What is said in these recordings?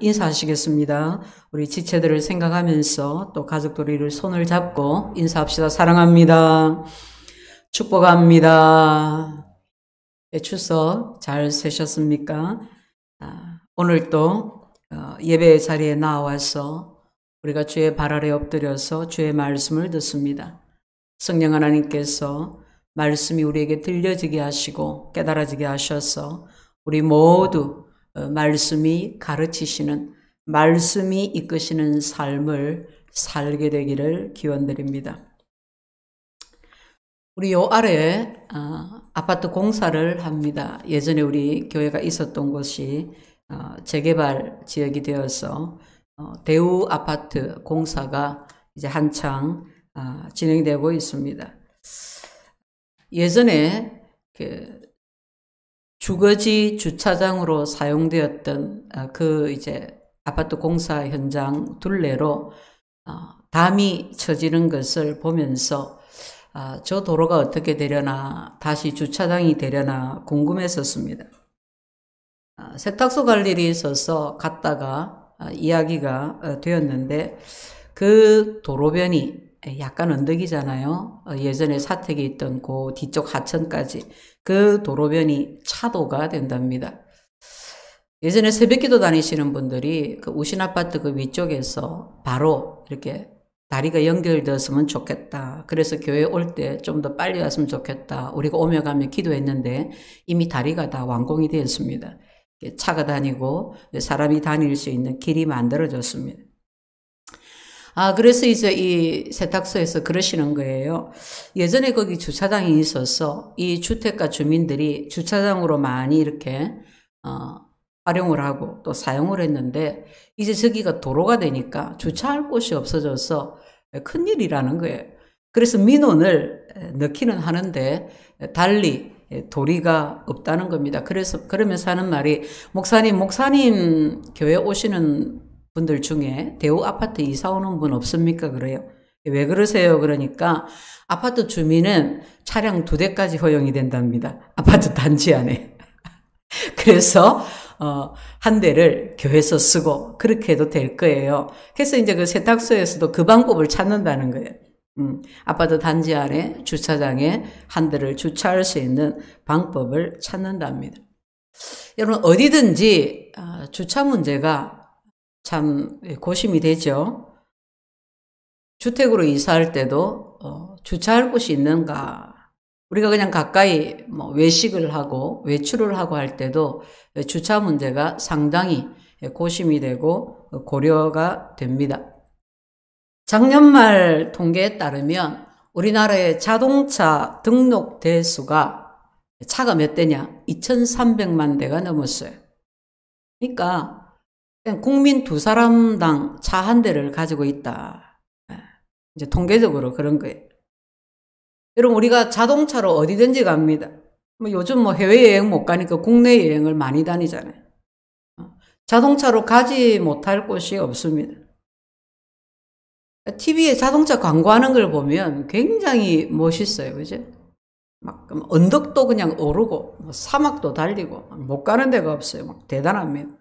인사하시겠습니다. 우리 지체들을 생각하면서 또 가족들이 손을 잡고 인사합시다. 사랑합니다. 축복합니다. 추석 잘 세셨습니까? 오늘 또 예배 자리에 나와서 우리가 주의 발 아래 엎드려서 주의 말씀을 듣습니다. 성령 하나님께서 말씀이 우리에게 들려지게 하시고 깨달아지게 하셔서 우리 모두 말씀이 가르치시는, 말씀이 이끄시는 삶을 살게 되기를 기원드립니다. 우리 요 아래에 아파트 공사를 합니다. 예전에 우리 교회가 있었던 곳이 재개발 지역이 되어서 대우 아파트 공사가 이제 한창 진행되고 있습니다. 예전에 주거지 주차장으로 사용되었던 그 이제 아파트 공사 현장 둘레로 담이 쳐지는 것을 보면서 저 도로가 어떻게 되려나, 다시 주차장이 되려나 궁금했었습니다. 세탁소 갈 일이 있어서 갔다가 이야기가 되었는데, 그 도로변이 약간 언덕이잖아요. 예전에 사택이 있던 그 뒤쪽 하천까지 그 도로변이 차도가 된답니다. 예전에 새벽기도 다니시는 분들이 그 우신아파트 그 위쪽에서 바로 이렇게 다리가 연결되었으면 좋겠다. 그래서 교회 올 때 좀 더 빨리 왔으면 좋겠다. 우리가 오며 가며 기도했는데 이미 다리가 다 완공이 되었습니다. 차가 다니고 사람이 다닐 수 있는 길이 만들어졌습니다. 그래서 이제 이 세탁소에서 그러시는 거예요. 예전에 거기 주차장이 있어서 이 주택가 주민들이 주차장으로 많이 이렇게 활용을 하고 또 사용을 했는데, 이제 저기가 도로가 되니까 주차할 곳이 없어져서 큰일이라는 거예요. 그래서 민원을 넣기는 하는데 달리 도리가 없다는 겁니다. 그래서 그러면서 하는 말이, 목사님 교회 오시는 분들 중에 대우 아파트 이사 오는 분 없습니까? 그래요. 왜 그러세요? 그러니까 아파트 주민은 차량 2대까지 허용이 된답니다. 아파트 단지 안에. 그래서 한 대를 교회에서 쓰고 그렇게 해도 될 거예요. 그래서 이제 그 세탁소에서도 그 방법을 찾는다는 거예요. 아파트 단지 안에 주차장에 한 대를 주차할 수 있는 방법을 찾는답니다. 여러분, 어디든지 주차 문제가 참 고심이 되죠. 주택으로 이사할 때도 주차할 곳이 있는가. 우리가 그냥 가까이 외식을 하고 외출을 하고 할 때도 주차 문제가 상당히 고심이 되고 고려가 됩니다. 작년 말 통계에 따르면 우리나라의 자동차 등록 대수가, 차가 몇 대냐? 2,300만 대가 넘었어요. 그러니까 국민 2사람당 차 한 대를 가지고 있다. 이제 통계적으로 그런 거예요. 여러분, 우리가 자동차로 어디든지 갑니다. 요즘 해외여행 못 가니까 국내 여행을 많이 다니잖아요. 자동차로 가지 못할 곳이 없습니다. TV에 자동차 광고하는 걸 보면 굉장히 멋있어요. 그죠? 막 언덕도 그냥 오르고 사막도 달리고 못 가는 데가 없어요. 대단합니다.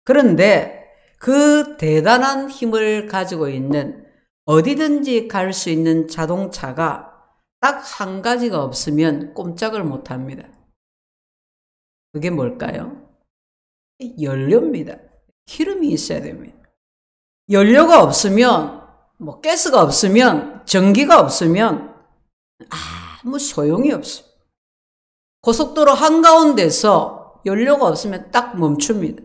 그런데 그 대단한 힘을 가지고 있는, 어디든지 갈 수 있는 자동차가 딱 한 가지가 없으면 꼼짝을 못 합니다. 그게 뭘까요? 연료입니다. 기름이 있어야 됩니다. 연료가 없으면, 가스가 없으면, 전기가 없으면 아무 소용이 없어요. 고속도로 한가운데서 연료가 없으면 딱 멈춥니다.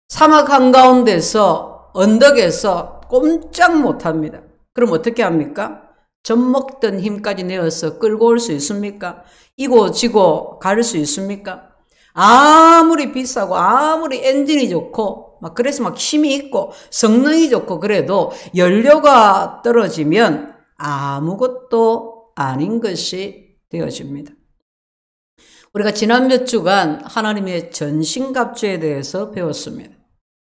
사막 한가운데서 언덕에서 꼼짝 못합니다. 그럼 어떻게 합니까? 젖먹던 힘까지 내어서 끌고 올 수 있습니까? 이고 지고 갈 수 있습니까? 아무리 비싸고 아무리 엔진이 좋고 그래서 힘이 있고 성능이 좋고 그래도 연료가 떨어지면 아무것도 아닌 것이 되어집니다. 우리가 지난 몇 주간 하나님의 전신갑주에 대해서 배웠습니다.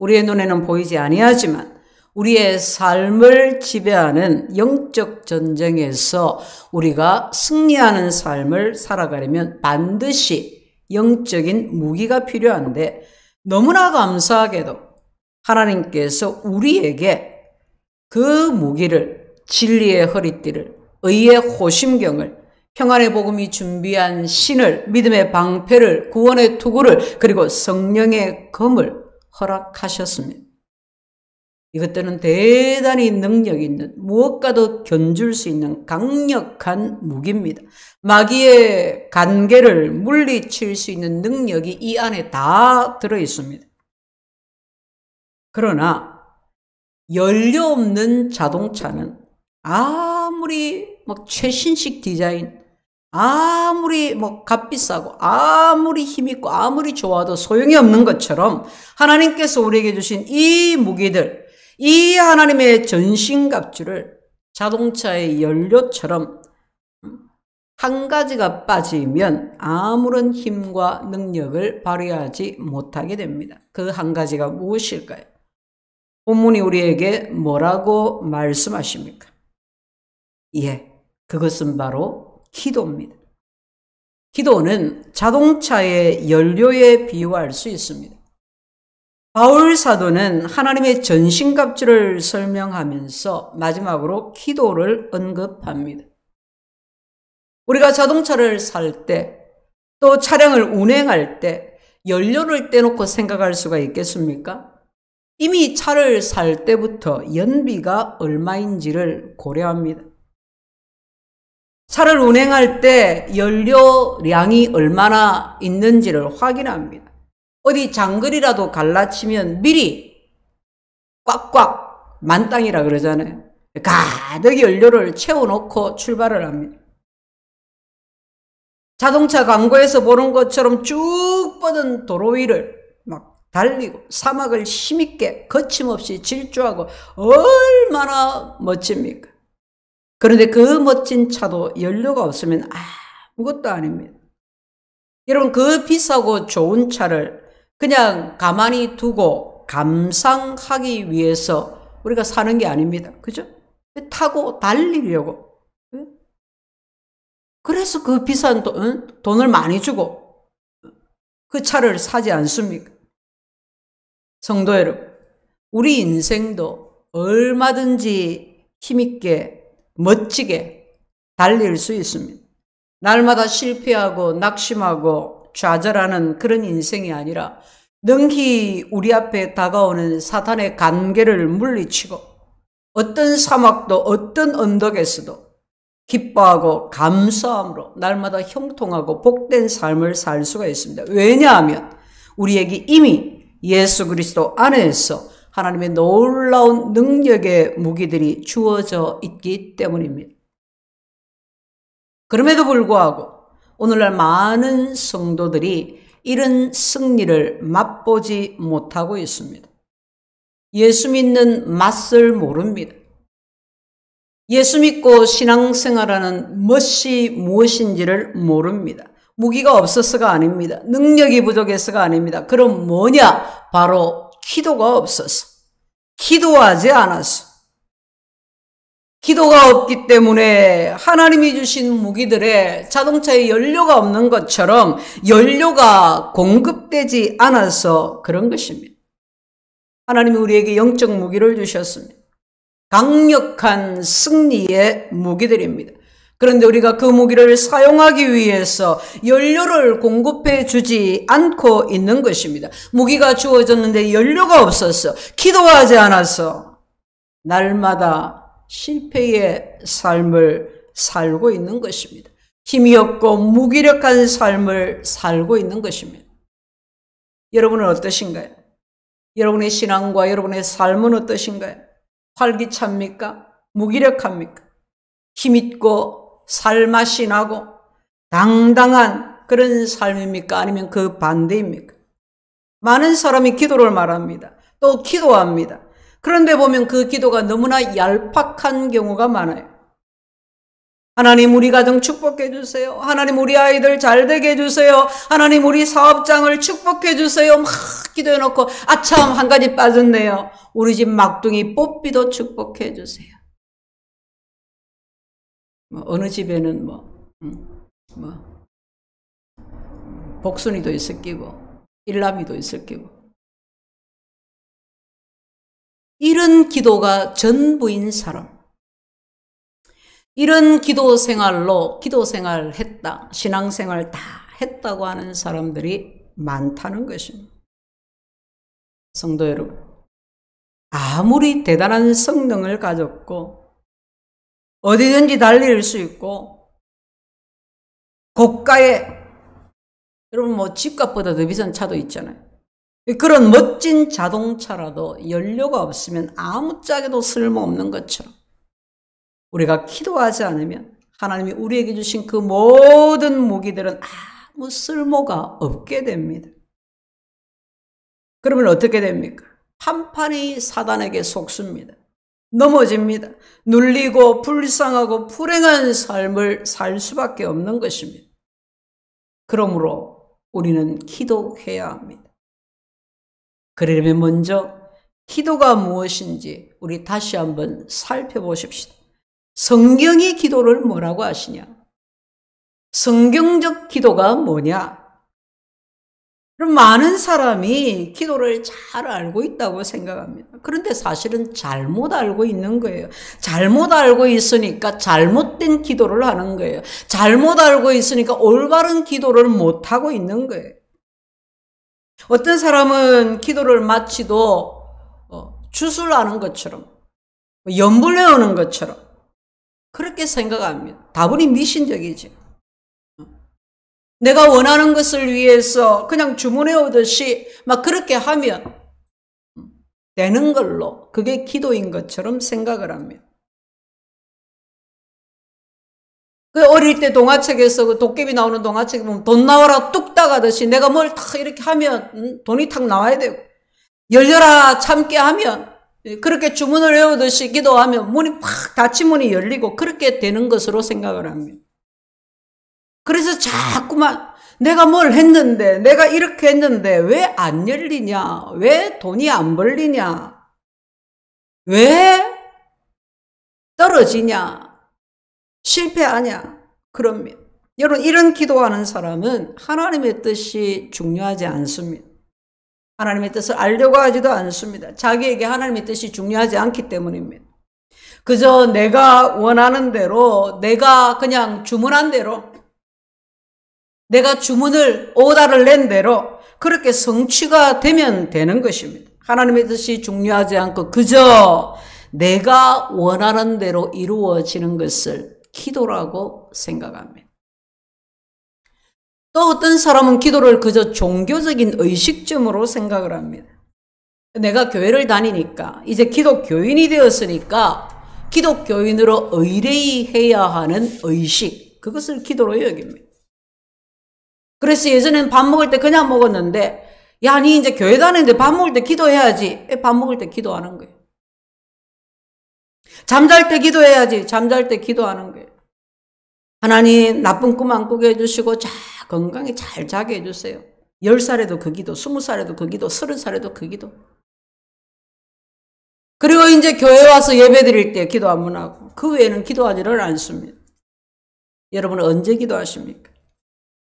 우리의 눈에는 보이지 아니하지만 우리의 삶을 지배하는 영적 전쟁에서 우리가 승리하는 삶을 살아가려면 반드시 영적인 무기가 필요한데, 너무나 감사하게도 하나님께서 우리에게 그 무기를, 진리의 허리띠를, 의의 호심경을, 평안의 복음이 준비한 신을, 믿음의 방패를, 구원의 투구를, 그리고 성령의 검을 허락하셨습니다. 이것들은 대단히 능력 있는, 무엇과도 견줄 수 있는 강력한 무기입니다. 마귀의 간계를 물리칠 수 있는 능력이 이 안에 다 들어있습니다. 그러나 연료 없는 자동차는 아무리 최신식 디자인, 아무리 값비싸고 아무리 힘있고 아무리 좋아도 소용이 없는 것처럼 하나님께서 우리에게 주신 이 무기들, 이 하나님의 전신갑주를 자동차의 연료처럼 한 가지가 빠지면 아무런 힘과 능력을 발휘하지 못하게 됩니다. 그 한 가지가 무엇일까요? 본문이 우리에게 뭐라고 말씀하십니까? 예, 그것은 바로 기도입니다. 기도는 자동차의 연료에 비유할 수 있습니다. 바울 사도는 하나님의 전신갑주를 설명하면서 마지막으로 기도를 언급합니다. 우리가 자동차를 살 때, 또 차량을 운행할 때 연료를 떼놓고 생각할 수가 있겠습니까? 이미 차를 살 때부터 연비가 얼마인지를 고려합니다. 차를 운행할 때 연료량이 얼마나 있는지를 확인합니다. 어디 장거리라도 갈라치면 미리 꽉꽉 만땅이라 그러잖아요. 가득 연료를 채워놓고 출발을 합니다. 자동차 광고에서 보는 것처럼 쭉 뻗은 도로 위를 막 달리고 사막을 힘있게 거침없이 질주하고 얼마나 멋집니까? 그런데 그 멋진 차도 연료가 없으면 아무것도 아닙니다. 여러분, 그 비싸고 좋은 차를 그냥 가만히 두고 감상하기 위해서 우리가 사는 게 아닙니다. 그죠? 타고 달리려고. 그래서 그 비싼 돈을 많이 주고 그 차를 사지 않습니까? 성도 여러분, 우리 인생도 얼마든지 힘있게 멋지게 달릴 수 있습니다. 날마다 실패하고 낙심하고 좌절하는 그런 인생이 아니라 능히 우리 앞에 다가오는 사탄의 간계를 물리치고 어떤 사막도 어떤 언덕에서도 기뻐하고 감사함으로 날마다 형통하고 복된 삶을 살 수가 있습니다. 왜냐하면 우리에게 이미 예수 그리스도 안에서 하나님의 놀라운 능력의 무기들이 주어져 있기 때문입니다. 그럼에도 불구하고 오늘날 많은 성도들이 이런 승리를 맛보지 못하고 있습니다. 예수 믿는 맛을 모릅니다. 예수 믿고 신앙생활하는 멋이 무엇인지를 모릅니다. 무기가 없어서가 아닙니다. 능력이 부족해서가 아닙니다. 그럼 뭐냐? 바로 기도가 없어서, 기도하지 않아서. 기도가 없기 때문에 하나님이 주신 무기들에 자동차에 연료가 없는 것처럼 연료가 공급되지 않아서 그런 것입니다. 하나님이 우리에게 영적 무기를 주셨습니다. 강력한 승리의 무기들입니다. 그런데 우리가 그 무기를 사용하기 위해서 연료를 공급해 주지 않고 있는 것입니다. 무기가 주어졌는데 연료가 없었어. 기도하지 않아서 날마다 실패의 삶을 살고 있는 것입니다. 힘이 없고 무기력한 삶을 살고 있는 것입니다. 여러분은 어떠신가요? 여러분의 신앙과 여러분의 삶은 어떠신가요? 활기찹니까? 무기력합니까? 힘있고 살맛이 나고 당당한 그런 삶입니까? 아니면 그 반대입니까? 많은 사람이 기도를 말합니다. 또 기도합니다. 그런데 보면 그 기도가 너무나 얄팍한 경우가 많아요. 하나님 우리 가정 축복해 주세요. 하나님 우리 아이들 잘 되게 해주세요. 하나님 우리 사업장을 축복해 주세요. 막 기도해놓고 아참 한 가지 빠졌네요. 우리 집 막둥이 뽀삐도 축복해 주세요. 어느 집에는 복순이도 있을 끼고 일남이도 있을 끼고 이런 기도가 전부인 사람, 이런 기도 생활 했다, 신앙생활 다 했다고 하는 사람들이 많다는 것입니다. 성도 여러분, 아무리 대단한 성능을 가졌고 어디든지 달릴 수 있고 고가의, 여러분 뭐 집값보다 더 비싼 차도 있잖아요. 그런 멋진 자동차라도 연료가 없으면 아무짝에도 쓸모없는 것처럼 우리가 기도하지 않으면 하나님이 우리에게 주신 그 모든 무기들은 아무 쓸모가 없게 됩니다. 그러면 어떻게 됩니까? 판판이 사단에게 속습니다. 넘어집니다. 눌리고 불쌍하고 불행한 삶을 살 수밖에 없는 것입니다. 그러므로 우리는 기도해야 합니다. 그러려면 먼저 기도가 무엇인지 우리 다시 한번 살펴보십시다. 성경이 기도를 뭐라고 하시냐? 성경적 기도가 뭐냐? 그럼 많은 사람이 기도를 잘 알고 있다고 생각합니다. 그런데 사실은 잘못 알고 있는 거예요. 잘못 알고 있으니까 잘못된 기도를 하는 거예요. 잘못 알고 있으니까 올바른 기도를 못하고 있는 거예요. 어떤 사람은 기도를 마치도 주술하는 것처럼, 연불 외우는 것처럼 그렇게 생각합니다. 다분히 미신적이죠. 내가 원하는 것을 위해서 그냥 주문해 오듯이 막 그렇게 하면 되는 걸로, 그게 기도인 것처럼 생각을 합니다. 그 어릴 때 동화책에서 그 도깨비 나오는 동화책에 보면 돈 나와라 뚝딱 하듯이 내가 뭘 탁 이렇게 하면 돈이 탁 나와야 되고, 열려라 참게 하면, 그렇게 주문을 외우듯이 기도하면 문이 팍 닫힌 문이 열리고 그렇게 되는 것으로 생각을 합니다. 그래서 자꾸만 내가 뭘 했는데, 내가 이렇게 했는데 왜 안 열리냐? 왜 돈이 안 벌리냐? 왜 떨어지냐? 실패하냐? 그럽니다. 여러분, 이런 기도하는 사람은 하나님의 뜻이 중요하지 않습니다. 하나님의 뜻을 알려고 하지도 않습니다. 자기에게 하나님의 뜻이 중요하지 않기 때문입니다. 그저 내가 원하는 대로, 내가 그냥 주문한 대로, 내가 주문을, 오다를 낸 대로 그렇게 성취가 되면 되는 것입니다. 하나님의 뜻이 중요하지 않고 그저 내가 원하는 대로 이루어지는 것을 기도라고 생각합니다. 또 어떤 사람은 기도를 그저 종교적인 의식점으로 생각을 합니다. 내가 교회를 다니니까, 이제 기독교인이 되었으니까 기독교인으로 의뢰해야 하는 의식, 그것을 기도로 여깁니다. 그래서 예전에는 밥 먹을 때 그냥 먹었는데, 야, 니 이제 교회 다니는데 밥 먹을 때 기도해야지. 밥 먹을 때 기도하는 거예요. 잠잘 때 기도해야지. 잠잘 때 기도하는 거예요. 하나님, 나쁜 꿈 안 꾸게 해주시고 건강히 잘 자게 해주세요. 10살에도 그 기도, 20살에도 그 기도, 30살에도 그 기도. 그리고 이제 교회 와서 예배 드릴 때 기도 한 번 하고, 그 외에는 기도하지를 않습니다. 여러분은 언제 기도하십니까?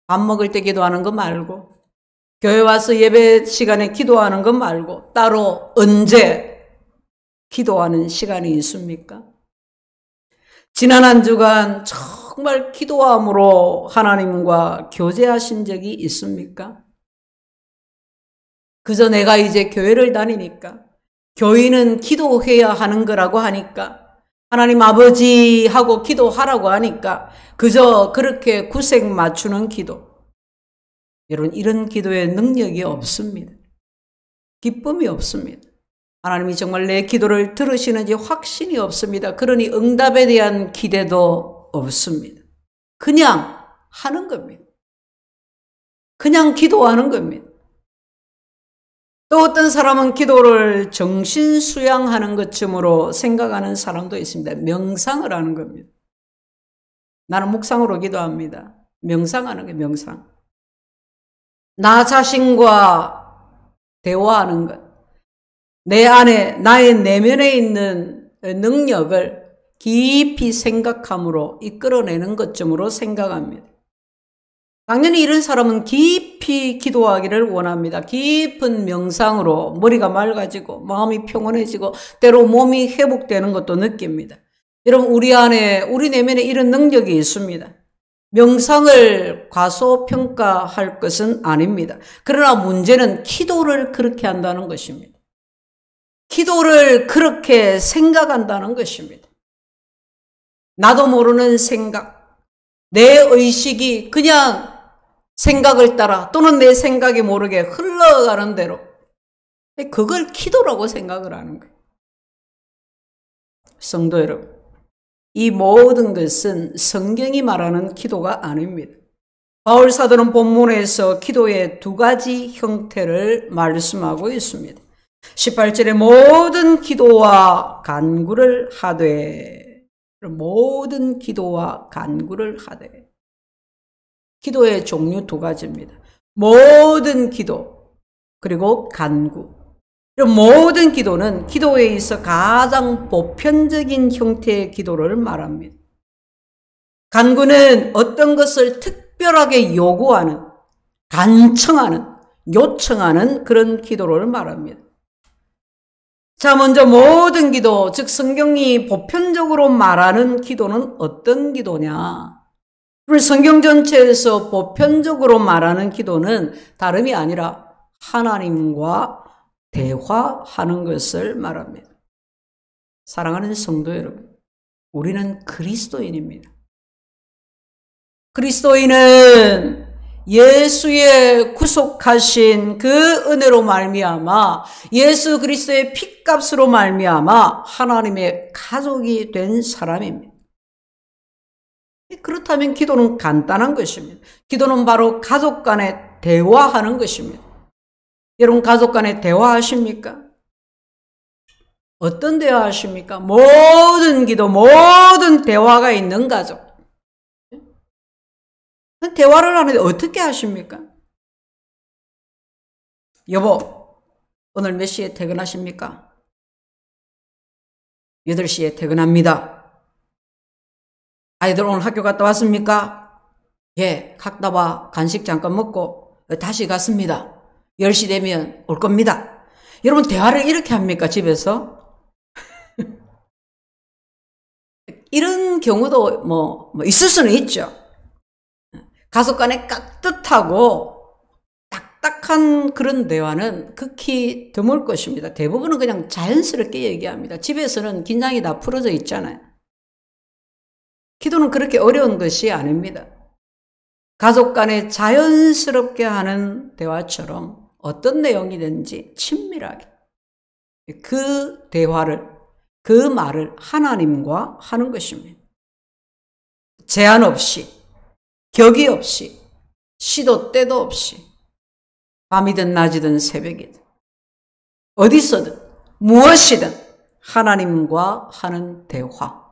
밥 먹을 때 기도하는 거 말고, 교회 와서 예배 시간에 기도하는 거 말고, 따로 언제 기도하는 시간이 있습니까? 지난 한 주간 정말 기도함으로 하나님과 교제하신 적이 있습니까? 그저 내가 이제 교회를 다니니까, 교인은 기도해야 하는 거라고 하니까, 하나님 아버지 하고 기도하라고 하니까 그저 그렇게 구색 맞추는 기도. 여러분, 이런 기도에 능력이 없습니다. 기쁨이 없습니다. 하나님이 정말 내 기도를 들으시는지 확신이 없습니다. 그러니 응답에 대한 기대도 없습니다. 그냥 하는 겁니다. 그냥 기도하는 겁니다. 또 어떤 사람은 기도를 정신 수양하는 것쯤으로 생각하는 사람도 있습니다. 명상을 하는 겁니다. 나는 묵상으로 기도합니다. 명상하는 거예요, 명상. 나 자신과 대화하는 것. 내 안에, 나의 내면에 있는 능력을 깊이 생각함으로 이끌어내는 것쯤으로 생각합니다. 당연히 이런 사람은 깊이 기도하기를 원합니다. 깊은 명상으로 머리가 맑아지고 마음이 평온해지고 때로 몸이 회복되는 것도 느낍니다. 여러분, 우리 내면에 이런 능력이 있습니다. 명상을 과소평가할 것은 아닙니다. 그러나 문제는 기도를 그렇게 한다는 것입니다. 기도를 그렇게 생각한다는 것입니다. 나도 모르는 생각, 내 의식이 그냥 생각을 따라 또는 내 생각이 모르게 흘러가는 대로 그걸 기도라고 생각을 하는 거예요. 성도 여러분, 이 모든 것은 성경이 말하는 기도가 아닙니다. 바울 사도는 본문에서 기도의 두 가지 형태를 말씀하고 있습니다. 18절에 모든 기도와 간구를 하되, 모든 기도와 간구를 하되. 기도의 종류 두 가지입니다. 모든 기도, 그리고 간구. 모든 기도는 기도에 있어 가장 보편적인 형태의 기도를 말합니다. 간구는 어떤 것을 특별하게 요구하는, 간청하는, 요청하는 그런 기도를 말합니다. 자, 먼저 모든 기도, 즉 성경이 보편적으로 말하는 기도는 어떤 기도냐? 우리 성경 전체에서 보편적으로 말하는 기도는 다름이 아니라 하나님과 대화하는 것을 말합니다. 사랑하는 성도 여러분, 우리는 그리스도인입니다. 그리스도인은 예수의 구속하신 그 은혜로 말미암아, 예수 그리스도의 피값으로 말미암아 하나님의 가족이 된 사람입니다. 그렇다면 기도는 간단한 것입니다. 기도는 바로 가족 간에 대화하는 것입니다. 여러분, 가족 간에 대화하십니까? 어떤 대화하십니까? 모든 기도, 모든 대화가 있는 가족. 대화를 하는데 어떻게 하십니까? 여보, 오늘 몇 시에 퇴근하십니까? 8시에 퇴근합니다. 아이들 오늘 학교 갔다 왔습니까? 예, 갔다 와 간식 잠깐 먹고 다시 갔습니다. 10시 되면 올 겁니다. 여러분, 대화를 이렇게 합니까, 집에서? 이런 경우도 뭐 있을 수는 있죠. 가족 간에 깍듯하고 딱딱한 그런 대화는 극히 드물 것입니다. 대부분은 그냥 자연스럽게 얘기합니다. 집에서는 긴장이 다 풀어져 있잖아요. 기도는 그렇게 어려운 것이 아닙니다. 가족 간에 자연스럽게 하는 대화처럼 어떤 내용이든지 친밀하게 그 대화를, 그 말을 하나님과 하는 것입니다. 제한 없이, 격이 없이, 시도 때도 없이, 밤이든 낮이든 새벽이든 어디서든 무엇이든 하나님과 하는 대화.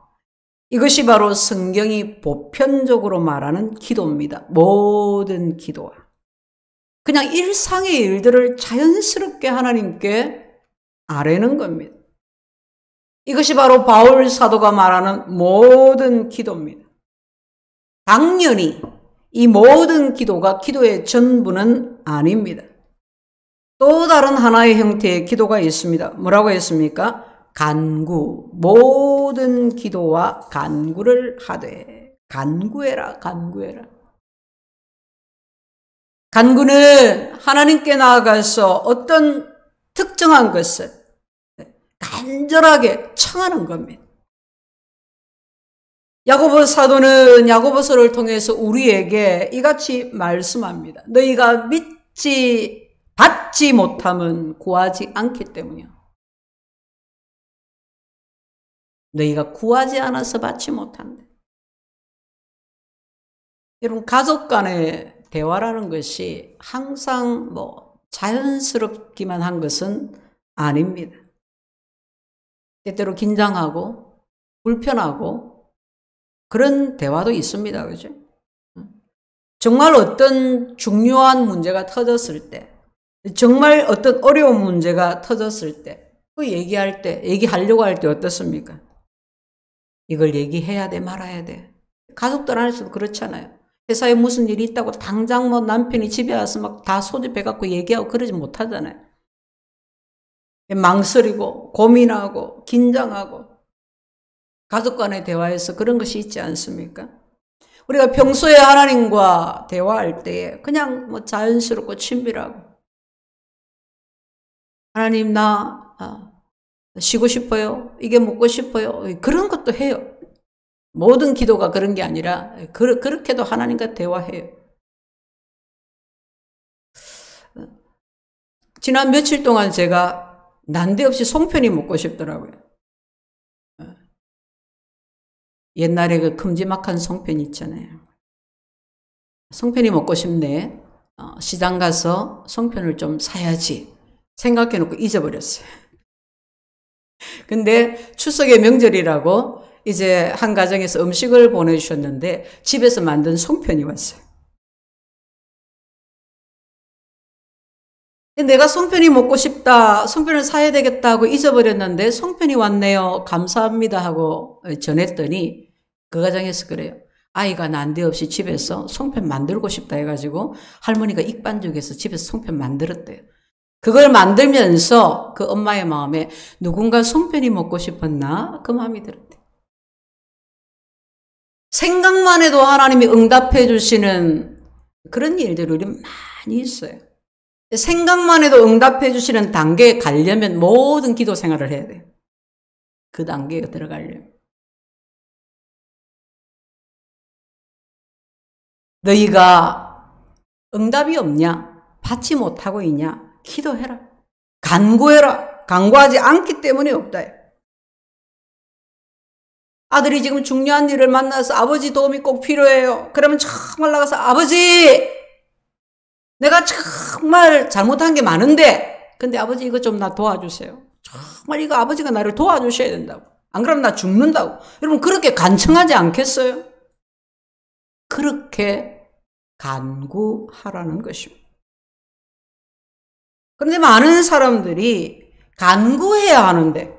이것이 바로 성경이 보편적으로 말하는 기도입니다. 모든 기도와. 그냥 일상의 일들을 자연스럽게 하나님께 아뢰는 겁니다. 이것이 바로 바울 사도가 말하는 모든 기도입니다. 당연히 이 모든 기도가 기도의 전부는 아닙니다. 또 다른 하나의 형태의 기도가 있습니다. 뭐라고 했습니까? 간구, 모든 기도와 간구를 하되. 간구해라, 간구해라. 간구는 하나님께 나아가서 어떤 특정한 것을 간절하게 청하는 겁니다. 야고보 사도는 야고보서를 통해서 우리에게 이같이 말씀합니다. 너희가 받지 못함은 구하지 않기 때문이야. 너희가 구하지 않아서 받지 못한다. 여러분, 가족 간의 대화라는 것이 항상 자연스럽기만 한 것은 아닙니다. 때때로 긴장하고 불편하고 그런 대화도 있습니다. 그죠? 정말 어떤 중요한 문제가 터졌을 때, 정말 어떤 어려운 문제가 터졌을 때, 그 얘기하려고 할 때 어떻습니까? 이걸 얘기해야 돼, 말아야 돼. 가족들 안에서도 그렇잖아요. 회사에 무슨 일이 있다고 당장 뭐 남편이 집에 와서 막 다 소집해갖고 얘기하고 그러지 못하잖아요. 망설이고 고민하고 긴장하고 가족 간의 대화에서 그런 것이 있지 않습니까? 우리가 평소에 하나님과 대화할 때에 그냥 뭐 자연스럽고 친밀하고 하나님 나 쉬고 싶어요. 이게 먹고 싶어요. 그런 것도 해요. 모든 기도가 그런 게 아니라 그렇게도 하나님과 대화해요. 지난 며칠 동안 제가 난데없이 송편이 먹고 싶더라고요. 옛날에 그 큼지막한 송편 있잖아요. 송편이 먹고 싶네. 시장 가서 송편을 좀 사야지 생각해 놓고 잊어버렸어요. 근데 추석의 명절이라고 이제 한 가정에서 음식을 보내주셨는데 집에서 만든 송편이 왔어요. 내가 송편이 먹고 싶다, 송편을 사야 되겠다 하고 잊어버렸는데 송편이 왔네요. 감사합니다 하고 전했더니 그 가정에서 그래요. 아이가 난데없이 집에서 송편 만들고 싶다 해가지고 할머니가 익반죽에서 집에서 송편 만들었대요. 그걸 만들면서 그 엄마의 마음에 누군가 송편이 먹고 싶었나? 그 마음이 들었대요. 생각만 해도 하나님이 응답해 주시는 그런 일들이 우리 많이 있어요. 생각만 해도 응답해 주시는 단계에 가려면 모든 기도 생활을 해야 돼요. 그 단계에 들어가려면. 너희가 응답이 없냐? 받지 못하고 있냐? 기도해라. 간구해라. 간구하지 않기 때문에 없다. 아들이 지금 중요한 일을 만나서 아버지 도움이 꼭 필요해요. 그러면 정말 나가서 아버지 내가 정말 잘못한 게 많은데 근데 아버지 이거 좀 나 도와주세요. 정말 이거 아버지가 나를 도와주셔야 된다고. 안 그러면 나 죽는다고. 여러분 그렇게 간청하지 않겠어요? 그렇게 간구하라는 것입니다. 그런데 많은 사람들이 간구해야 하는데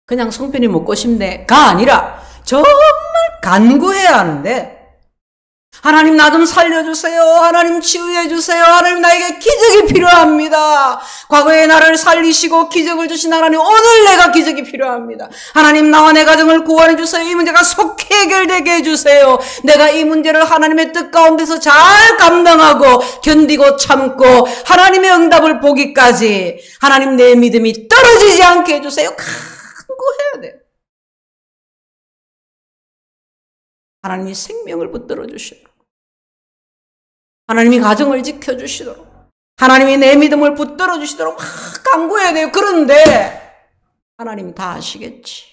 그냥 송편이 먹고 싶네가 아니라 정말 간구해야 하는데 하나님 나 좀 살려주세요. 하나님 치유해주세요. 하나님 나에게 기적이 필요합니다. 과거에 나를 살리시고 기적을 주신 하나님 오늘 내가 기적이 필요합니다. 하나님 나와 내 가정을 구원해주세요. 이 문제가 속히 해결되게 해주세요. 내가 이 문제를 하나님의 뜻 가운데서 잘 감당하고 견디고 참고 하나님의 응답을 보기까지 하나님 내 믿음이 떨어지지 않게 해주세요. 간구해야 돼요. 하나님이 생명을 붙들어 주시도록 하나님이 가정을 지켜주시도록 하나님이 내 믿음을 붙들어 주시도록 막 간구해야 돼요. 그런데 하나님 다 아시겠지.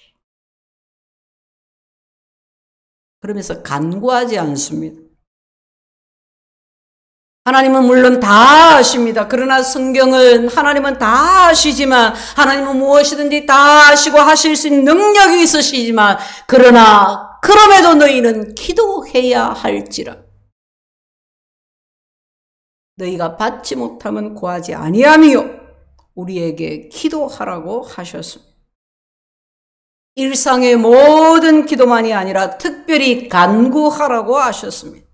그러면서 간구하지 않습니다. 하나님은 물론 다 아십니다. 그러나 성경은 하나님은 다 아시지만 하나님은 무엇이든지 다 아시고 하실 수 있는 능력이 있으시지만 그러나 그럼에도 너희는 기도해야 할지라. 너희가 받지 못하면 구하지 아니하며 우리에게 기도하라고 하셨습니다. 일상의 모든 기도만이 아니라 특별히 간구하라고 하셨습니다.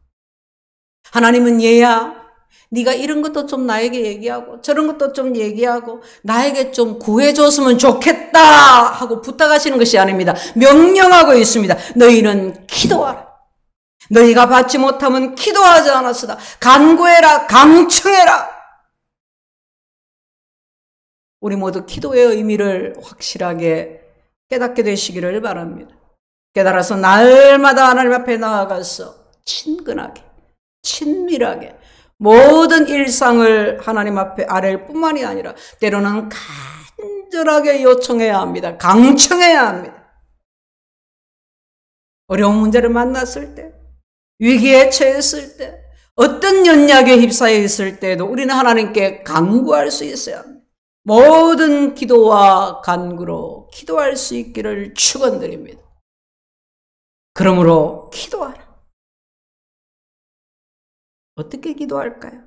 하나님은 얘야 네가 이런 것도 좀 나에게 얘기하고 저런 것도 좀 얘기하고 나에게 좀 구해줬으면 좋겠다 하고 부탁하시는 것이 아닙니다. 명령하고 있습니다. 너희는 기도하라. 너희가 받지 못하면 기도하지 않았으다. 간구해라. 강청해라. 우리 모두 기도의 의미를 확실하게 깨닫게 되시기를 바랍니다. 깨달아서 날마다 하나님 앞에 나아가서 친근하게 친밀하게 모든 일상을 하나님 앞에 아뢰일 뿐만이 아니라 때로는 간절하게 요청해야 합니다. 강청해야 합니다. 어려운 문제를 만났을 때, 위기에 처했을 때, 어떤 연약에 휩싸여 있을 때도 우리는 하나님께 간구할 수 있어야 합니다. 모든 기도와 간구로 기도할 수 있기를 축원드립니다. 그러므로 기도하라. 어떻게 기도할까요?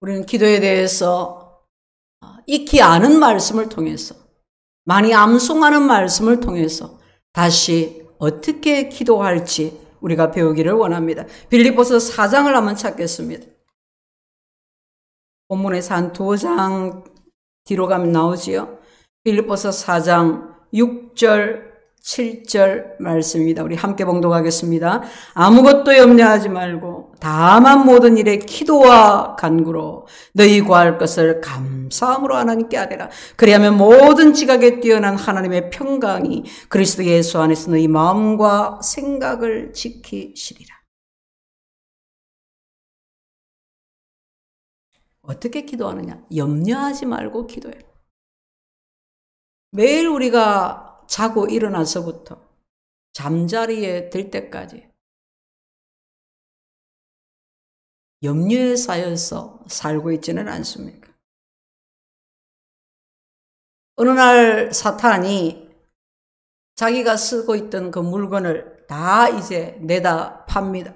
우리는 기도에 대해서 익히 아는 말씀을 통해서 많이 암송하는 말씀을 통해서 다시 어떻게 기도할지 우리가 배우기를 원합니다. 빌립보서 4장을 한번 찾겠습니다. 본문에서 한 2장 뒤로 가면 나오지요. 빌립보서 4장 6절 7절 말씀입니다. 우리 함께 봉독하겠습니다. 아무것도 염려하지 말고 다만 모든 일에 기도와 간구로 너희 구할 것을 감사함으로 하나님께 아뢰라. 그리하면 모든 지각에 뛰어난 하나님의 평강이 그리스도 예수 안에서 너희 마음과 생각을 지키시리라. 어떻게 기도하느냐? 염려하지 말고 기도해. 매일 우리가 자고 일어나서부터 잠자리에 들 때까지 염려에 쌓여서 살고 있지는 않습니까? 어느 날 사탄이 자기가 쓰고 있던 그 물건을 다 이제 내다 팝니다.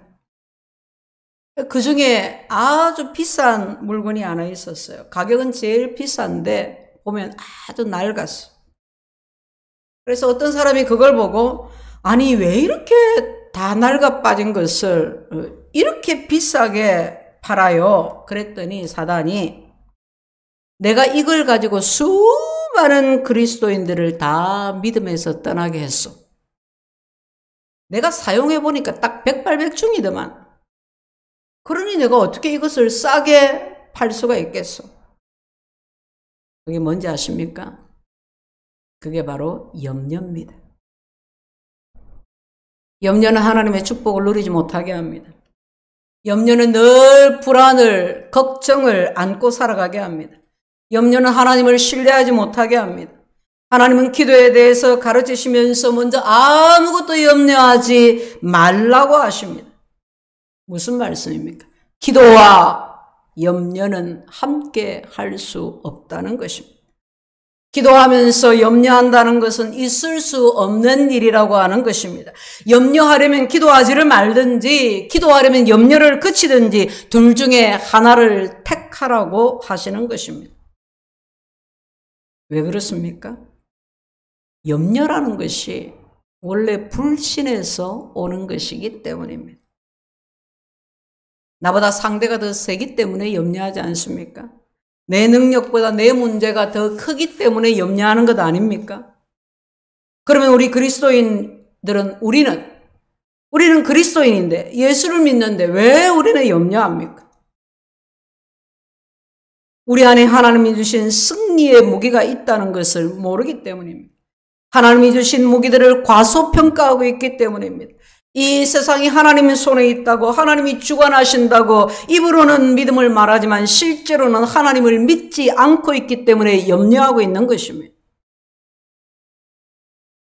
그 중에 아주 비싼 물건이 하나 있었어요. 가격은 제일 비싼데 보면 아주 낡았어. 그래서 어떤 사람이 그걸 보고 아니 왜 이렇게 다 낡아 빠진 것을 이렇게 비싸게 팔아요? 그랬더니 사단이 내가 이걸 가지고 수많은 그리스도인들을 다 믿음에서 떠나게 했어. 내가 사용해 보니까 딱 백발백중이더만. 그러니 내가 어떻게 이것을 싸게 팔 수가 있겠어? 그게 뭔지 아십니까? 그게 바로 염려입니다. 염려는 하나님의 축복을 누리지 못하게 합니다. 염려는 늘 불안을, 걱정을 안고 살아가게 합니다. 염려는 하나님을 신뢰하지 못하게 합니다. 하나님은 기도에 대해서 가르치시면서 먼저 아무것도 염려하지 말라고 하십니다. 무슨 말씀입니까? 기도와 염려는 함께 할 수 없다는 것입니다. 기도하면서 염려한다는 것은 있을 수 없는 일이라고 하는 것입니다. 염려하려면 기도하지를 말든지 기도하려면 염려를 그치든지 둘 중에 하나를 택하라고 하시는 것입니다. 왜 그렇습니까? 염려라는 것이 원래 불신에서 오는 것이기 때문입니다. 나보다 상대가 더 세기 때문에 염려하지 않습니까? 내 능력보다 내 문제가 더 크기 때문에 염려하는 것 아닙니까? 그러면 우리 그리스도인들은 우리는 그리스도인인데 예수를 믿는데 왜 우리는 염려합니까? 우리 안에 하나님이 주신 승리의 무기가 있다는 것을 모르기 때문입니다. 하나님이 주신 무기들을 과소평가하고 있기 때문입니다. 이 세상이 하나님의 손에 있다고, 하나님이 주관하신다고 입으로는 믿음을 말하지만 실제로는 하나님을 믿지 않고 있기 때문에 염려하고 있는 것입니다.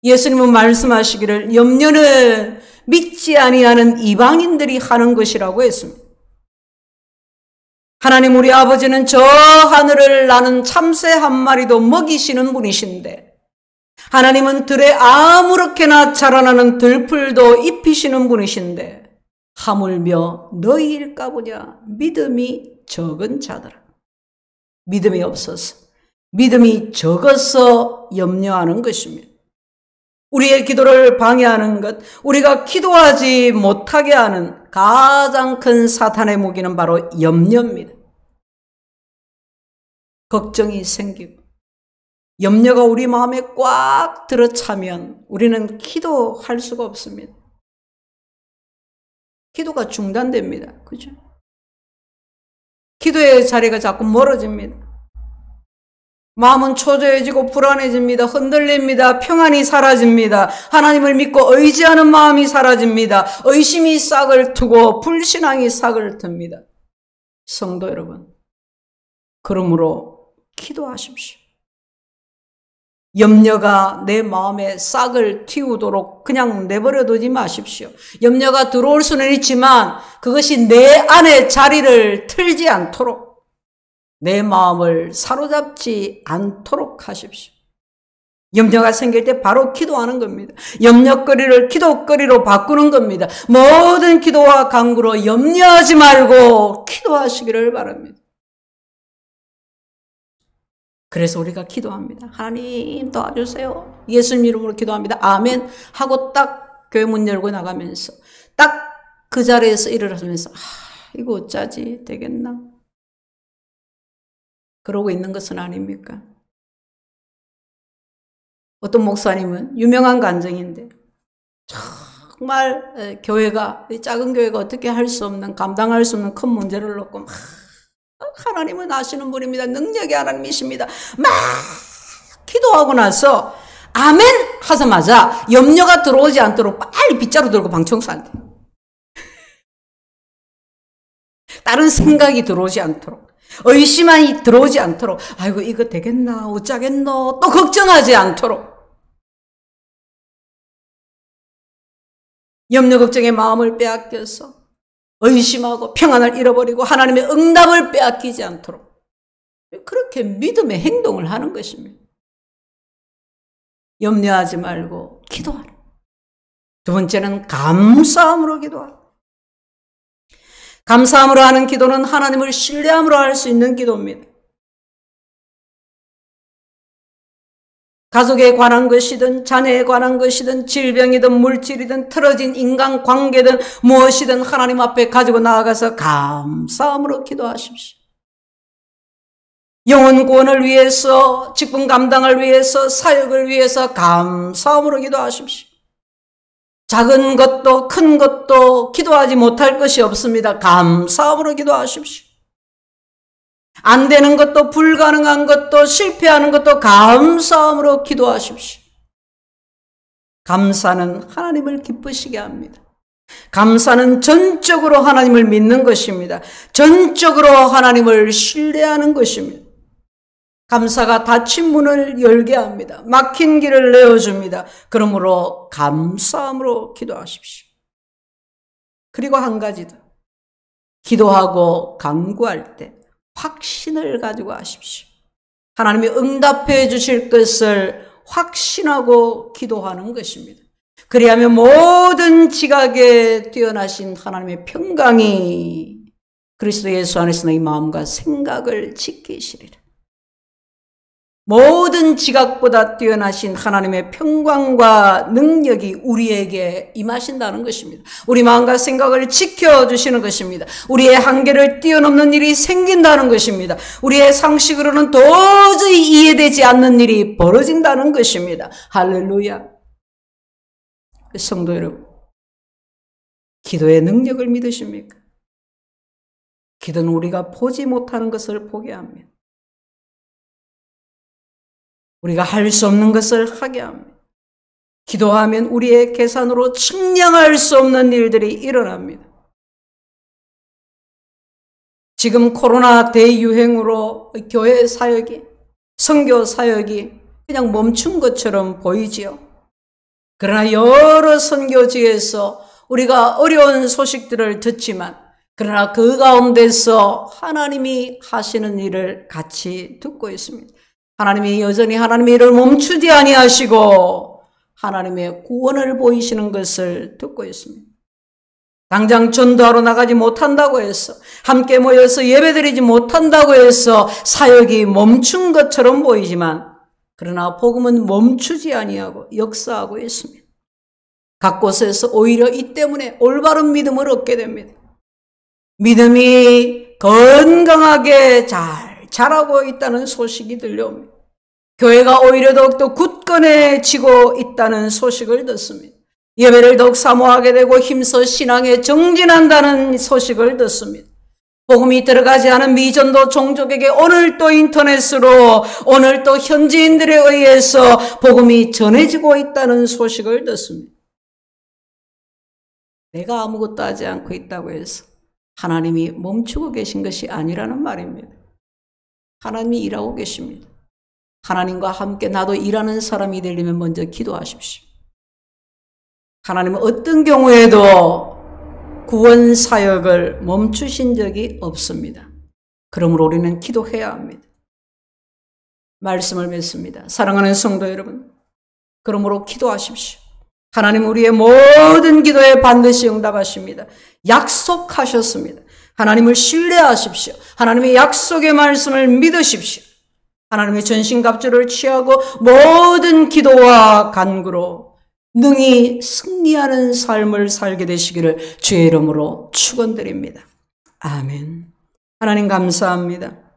예수님은 말씀하시기를 염려는 믿지 아니하는 이방인들이 하는 것이라고 했습니다. 하나님 우리 아버지는 저 하늘을 나는 참새 한 마리도 먹이시는 분이신데 하나님은 들에 아무렇게나 자라나는 들풀도 입히시는 분이신데 하물며 너희일까 보냐 믿음이 적은 자들아. 믿음이 없어서 믿음이 적어서 염려하는 것입니다. 우리의 기도를 방해하는 것, 우리가 기도하지 못하게 하는 가장 큰 사탄의 무기는 바로 염려입니다. 걱정이 생기고 염려가 우리 마음에 꽉 들어차면 우리는 기도할 수가 없습니다. 기도가 중단됩니다. 그죠? 기도의 자리가 자꾸 멀어집니다. 마음은 초조해지고 불안해집니다. 흔들립니다. 평안이 사라집니다. 하나님을 믿고 의지하는 마음이 사라집니다. 의심이 싹을 트고 불신앙이 싹을 틉니다. 성도 여러분, 그러므로 기도하십시오. 염려가 내 마음에 싹을 틔우도록 그냥 내버려 두지 마십시오. 염려가 들어올 수는 있지만 그것이 내 안에 자리를 틀지 않도록 내 마음을 사로잡지 않도록 하십시오. 염려가 생길 때 바로 기도하는 겁니다. 염려거리를 기도거리로 바꾸는 겁니다. 모든 기도와 간구로 염려하지 말고 기도하시기를 바랍니다. 그래서 우리가 기도합니다. 하나님 도와주세요. 예수님 이름으로 기도합니다. 아멘 하고 딱 교회 문 열고 나가면서 딱 그 자리에서 일어나면서 이거 어쩌지 되겠나? 그러고 있는 것은 아닙니까? 어떤 목사님은 유명한 간증인데 정말 교회가 작은 교회가 어떻게 할 수 없는 감당할 수 없는 큰 문제를 놓고 막 하나님은 아시는 분입니다. 능력의 하나님이십니다. 막 기도하고 나서 아멘 하자마자 염려가 들어오지 않도록 빨리 빗자루 들고 방청소한대. 다른 생각이 들어오지 않도록, 의심이 들어오지 않도록, 아이고 이거 되겠나 어쩌겠노 또 걱정하지 않도록, 염려 걱정의 마음을 빼앗겨서 의심하고 평안을 잃어버리고 하나님의 응답을 빼앗기지 않도록 그렇게 믿음의 행동을 하는 것입니다. 염려하지 말고 기도하라. 두 번째는 감사함으로 기도하라. 감사함으로 하는 기도는 하나님을 신뢰함으로 할 수 있는 기도입니다. 가족에 관한 것이든 자녀에 관한 것이든 질병이든 물질이든 틀어진 인간관계든 무엇이든 하나님 앞에 가지고 나아가서 감사함으로 기도하십시오. 영혼 구원을 위해서, 직분 감당을 위해서, 사역을 위해서 감사함으로 기도하십시오. 작은 것도 큰 것도 기도하지 못할 것이 없습니다. 감사함으로 기도하십시오. 안 되는 것도 불가능한 것도 실패하는 것도 감사함으로 기도하십시오. 감사는 하나님을 기쁘시게 합니다. 감사는 전적으로 하나님을 믿는 것입니다. 전적으로 하나님을 신뢰하는 것입니다. 감사가 닫힌 문을 열게 합니다. 막힌 길을 내어줍니다. 그러므로 감사함으로 기도하십시오. 그리고 한 가지 더. 기도하고 간구할 때 확신을 가지고 하십시오. 하나님이 응답해 주실 것을 확신하고 기도하는 것입니다. 그리하면 모든 지각에 뛰어나신 하나님의 평강이 그리스도 예수 안에서 너희 마음과 생각을 지키시리라. 모든 지각보다 뛰어나신 하나님의 평강과 능력이 우리에게 임하신다는 것입니다. 우리 마음과 생각을 지켜주시는 것입니다. 우리의 한계를 뛰어넘는 일이 생긴다는 것입니다. 우리의 상식으로는 도저히 이해되지 않는 일이 벌어진다는 것입니다. 할렐루야. 성도 여러분, 기도의 능력을 믿으십니까? 기도는 우리가 보지 못하는 것을 보게 합니다. 우리가 할 수 없는 것을 하게 합니다. 기도하면 우리의 계산으로 측량할 수 없는 일들이 일어납니다. 지금 코로나 대유행으로 교회 사역이, 선교 사역이 그냥 멈춘 것처럼 보이지요. 그러나 여러 선교지에서 우리가 어려운 소식들을 듣지만, 그러나 그 가운데서 하나님이 하시는 일을 같이 듣고 있습니다. 하나님이 여전히 하나님의 일을 멈추지 아니하시고 하나님의 구원을 보이시는 것을 듣고 있습니다. 당장 전도하러 나가지 못한다고 해서, 함께 모여서 예배드리지 못한다고 해서 사역이 멈춘 것처럼 보이지만, 그러나 복음은 멈추지 아니하고 역사하고 있습니다. 각 곳에서 오히려 이 때문에 올바른 믿음을 얻게 됩니다. 믿음이 건강하게 잘 자라고 있다는 소식이 들려옵니다. 교회가 오히려 더욱더 굳건해지고 있다는 소식을 듣습니다. 예배를 더욱 사모하게 되고 힘써 신앙에 정진한다는 소식을 듣습니다. 복음이 들어가지 않은 미전도 종족에게 오늘 또 인터넷으로, 오늘 또 현지인들에 의해서 복음이 전해지고 있다는 소식을 듣습니다. 내가 아무것도 하지 않고 있다고 해서 하나님이 멈추고 계신 것이 아니라는 말입니다. 하나님이 일하고 계십니다. 하나님과 함께 나도 일하는 사람이 되려면 먼저 기도하십시오. 하나님은 어떤 경우에도 구원 사역을 멈추신 적이 없습니다. 그러므로 우리는 기도해야 합니다. 말씀을 맺습니다. 사랑하는 성도 여러분, 그러므로 기도하십시오. 하나님 우리의 모든 기도에 반드시 응답하십니다. 약속하셨습니다. 하나님을 신뢰하십시오. 하나님의 약속의 말씀을 믿으십시오. 하나님의 전신갑주를 취하고 모든 기도와 간구로 능히 승리하는 삶을 살게 되시기를 주의 이름으로 축원드립니다. 아멘. 하나님 감사합니다.